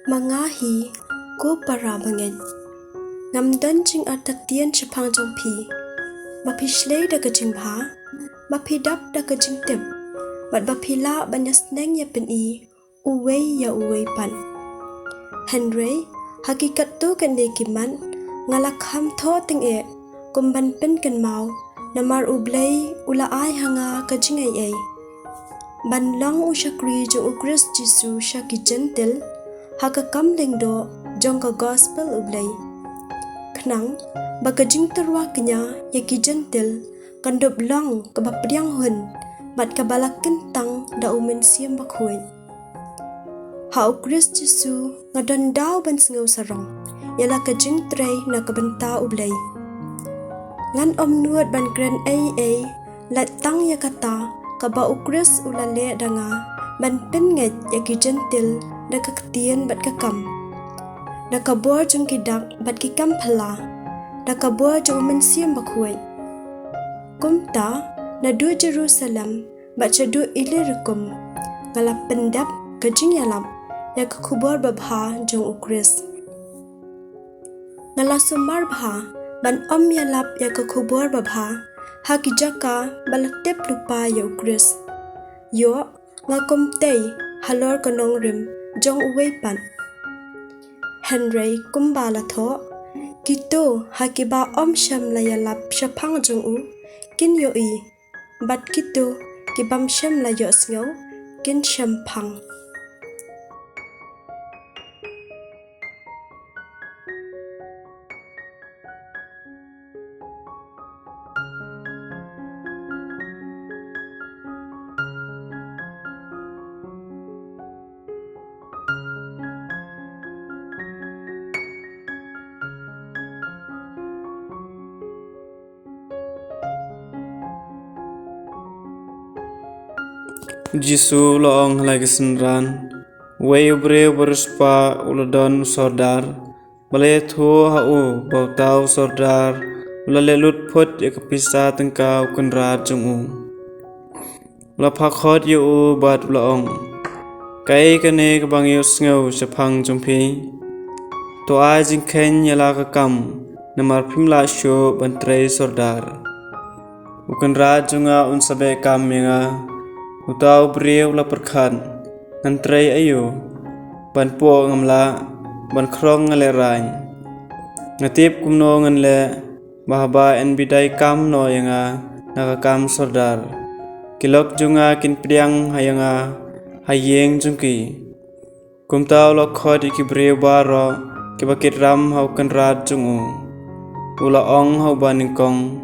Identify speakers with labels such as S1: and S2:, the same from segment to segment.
S1: Mangahi ko para bangin. Ngamdan jing artatian chapang jong pi. Mapishlay da kajing bha. Mapidap da kajing tip. Mat bapila banyas neng ya pen i. Uway ya uway pan. Henry, hakikat tu kan dekiman. Ngalakham tho ting e. Kumban pen kan mau. Namar ublay ula ay hanga kajing ay. Ban lang usyakri jong ukris Jisu syaki gentil. Haka kamling do jong ka gospel ublay. Kenang bagajing terwa kenya yaki gentil kandop lang kabapriang hun mat kabalak kentang da umen siam bakhuin. Ha ukris Jisu ngadon daw ban sengaw sarong yala kajing tray na kabenta ublay. Ngan nuat ban kren ay lat tang ya kata kaba ukris ulale danga ban penget yaki gentil da kaktian bat kakam. Da kabor jong kidak bat kikam phala. Da kabor jong mensiam bakhuai. Kumta na du Jerusalem bat chadu ilirikum. Ngalap pendap kajing yalap ya kakubor babha jong ukris. Ngala sumar bha ban yalap ya kakubor babha. Hakijaka balaktep lupa ya ukris. Yo ngakum tei halor kanong rim jong uway pan. Henry kumbala tho. Kito hakiba syam layalap syapang jong u. Kin yo i. Bat kito kibam syam layo sngaw. Kin syam pang.
S2: Jisu loong lagi senran, way ubre beruspa uladon sordar, balai thu hau bautau sordar, ulale lut put ya kepisa tengkau kenrat jungu. Lapakhot yu bat loong, kai kene kebangiu sngau sepang jumpi, toa jingken yala kakam, namar pimla syo bantrai sordar. Ukenrat junga unsabe kam yanga. Utau beriau la perkan ngantrai ayu ban po ngamla ban krong ngaleran ngatip kumno nganle bahaba en bidai kam no yanga nakakam sordar kilok junga kin priang hayanga hayeng jungki kumtau lo khod iki beriau baro kibakit ram hau kanrat jungu ula ong hau baningkong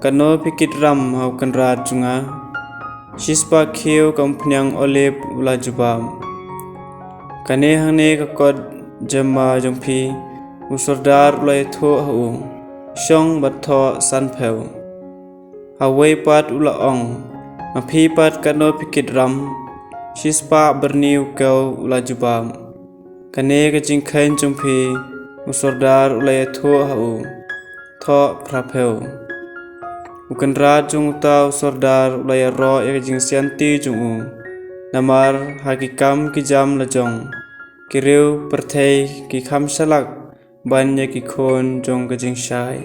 S2: kano pikit ram hau kanrat junga Shispa khiu kampanyang olip ula jubam. Kane hangne kakod jama jongpi usordar ulai thu hu shong batho sanpheu. Hawai pat ula ong mapi pat kano pikit ram shispa berniu kau ula jubam. Kane kajingkhain jongpi usordar ulai thu hu tho prapheu. Bukan rajung tau sordar ulaya ro ya jing sianti jungu namar hakikam kijam lajong kiriu perthei ki kham salak ban ya ki khon jong ka jing shai